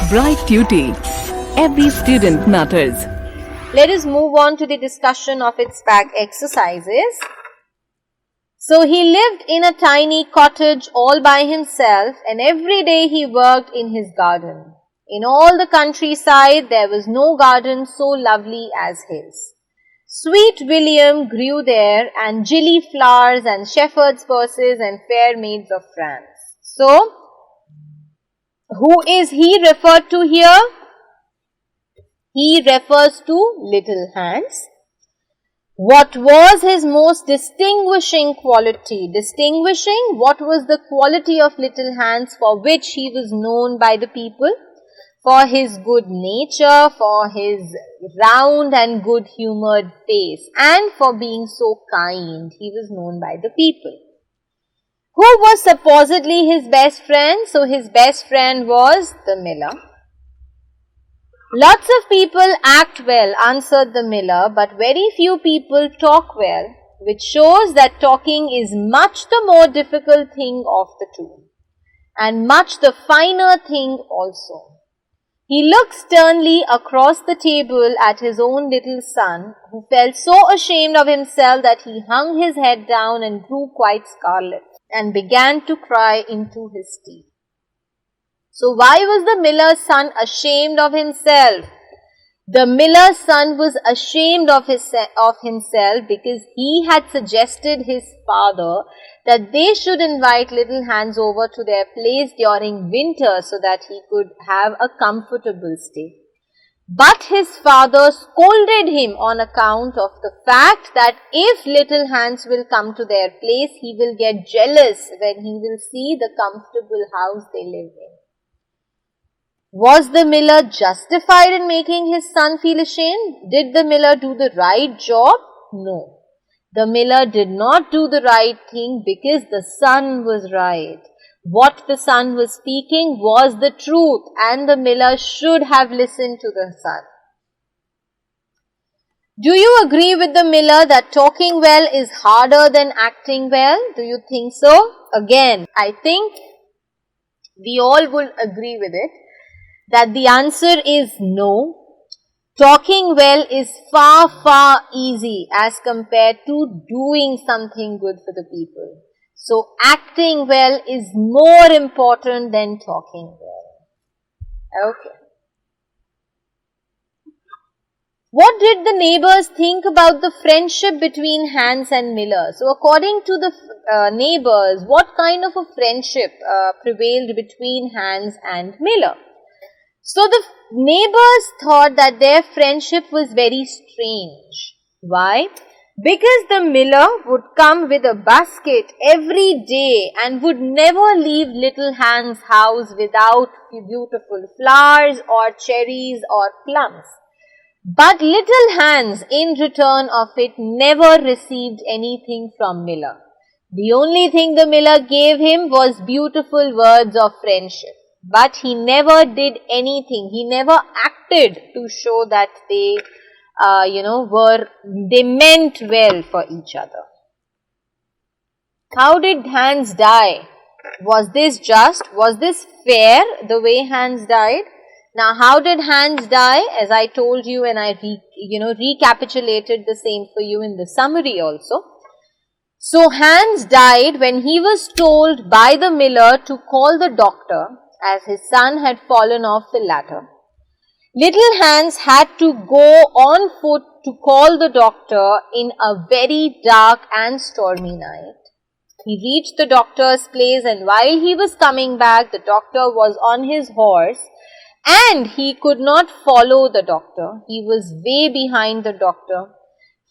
Bright Tuty. Every student matters. Let us move on to the discussion of its back exercises. So he lived in a tiny cottage all by himself, and every day he worked in his garden. In all the countryside there was no garden so lovely as his. Sweet William grew there, and gilly flowers and shepherd's purses and fair maids of France. So, who is he referred to here? He refers to Little Hans. What was his most distinguishing quality? What was the quality of Little Hans for which he was known by the people? For his good nature, for his round and good-humoured face, and for being so kind, he was known by the people. Who was supposedly his best friend? So his best friend was the miller. Lots of people act well, answered the miller, but very few people talk well, which shows that talking is much the more difficult thing of the two, and much the finer thing also. He looked sternly across the table at his own little son, who felt so ashamed of himself that he hung his head down and grew quite scarlet, and began to cry into his teeth. So why was the miller's son ashamed of himself? The miller's son was ashamed of himself because he had suggested his father that they should invite Little Hans over to their place during winter so that he could have a comfortable stay. But his father scolded him on account of the fact that if Little Hans will come to their place, he will get jealous when he will see the comfortable house they live in. Was the miller justified in making his son feel ashamed? Did the miller do the right job? No. The miller did not do the right thing because the son was right. What the son was speaking was the truth, and the miller should have listened to the son. Do you agree with the miller that talking well is harder than acting well? Do you think so? Again, I think we all will agree with it, that the answer is no. Talking well is far, far easy as compared to doing something good for the people. So acting well is more important than talking well. Okay. What did the neighbors think about the friendship between Hans and Miller? So according to the neighbors, what kind of a friendship prevailed between Hans and Miller? So the neighbors thought that their friendship was very strange. Why? Because the miller would come with a basket every day and would never leave Little Hans' house without beautiful flowers or cherries or plums. But Little Hans, in return of it, never received anything from Miller. The only thing the miller gave him was beautiful words of friendship. But he never did anything. He never acted to show that they, they meant well for each other. How did Hans die? Was this just? Was this fair, the way Hans died? Now, how did Hans die? As I told you, and I recapitulated the same for you in the summary also. So Hans died when he was told by the miller to call the doctor, as his son had fallen off the ladder. Little Hans had to go on foot to call the doctor in a very dark and stormy night. He reached the doctor's place, and while he was coming back, the doctor was on his horse and he could not follow the doctor. He was way behind the doctor.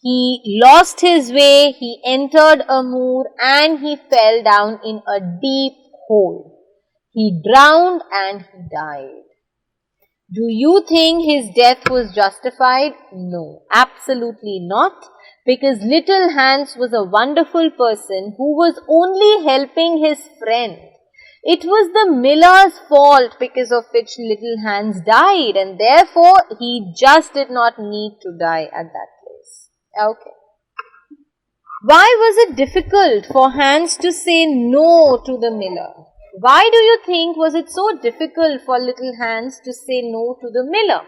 He lost his way, he entered a moor, and he fell down in a deep hole. He drowned and he died. Do you think his death was justified? No, absolutely not, because Little Hans was a wonderful person who was only helping his friend. It was the miller's fault because of which Little Hans died, and therefore he just did not need to die at that place. Okay. Why was it difficult for Hans to say no to the miller? Why do you think was it so difficult for little Hans to say no to the miller?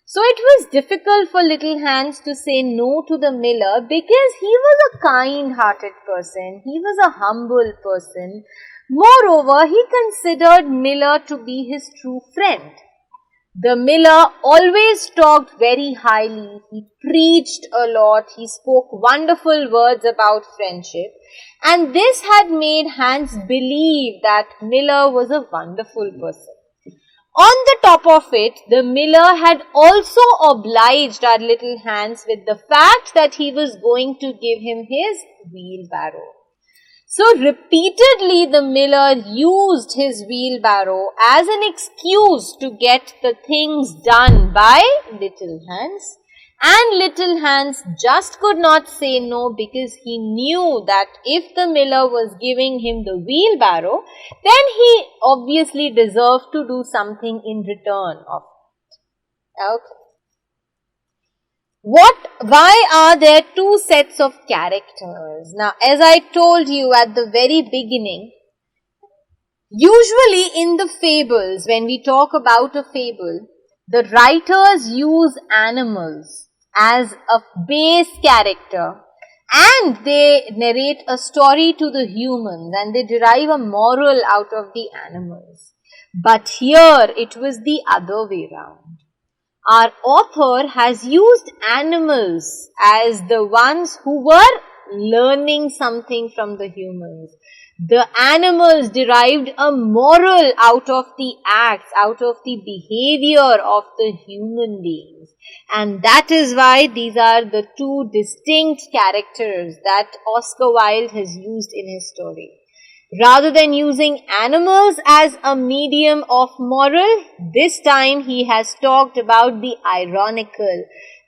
So it was difficult for little Hans to say no to the miller because he was a kind-hearted person. He was a humble person. Moreover, he considered Miller to be his true friend. The miller always talked very highly. He preached a lot. He spoke wonderful words about friendship. And this had made Hans believe that Miller was a wonderful person. On the top of it, the miller had also obliged our little Hans with the fact that he was going to give him his wheelbarrow. So repeatedly the miller used his wheelbarrow as an excuse to get the things done by little Hans. And little Hans just could not say no because he knew that if the miller was giving him the wheelbarrow, then he obviously deserved to do something in return of it. Okay. Why are there two sets of characters? Now, as I told you at the very beginning, usually in the fables, when we talk about a fable, the writers use animals as a base character and they narrate a story to the humans and they derive a moral out of the animals. But here it was the other way round. Our author has used animals as the ones who were learning something from the humans. The animals derived a moral out of the acts, out of the behavior of the human beings. And that is why these are the two distinct characters that Oscar Wilde has used in his story. Rather than using animals as a medium of moral, this time he has talked about the ironical,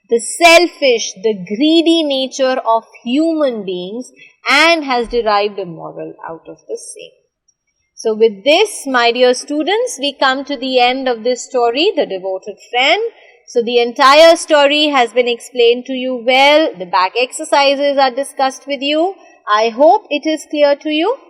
the selfish, the greedy nature of human beings and has derived a moral out of the same. So with this, my dear students, we come to the end of this story, The Devoted Friend. So the entire story has been explained to you well. The back exercises are discussed with you. I hope it is clear to you.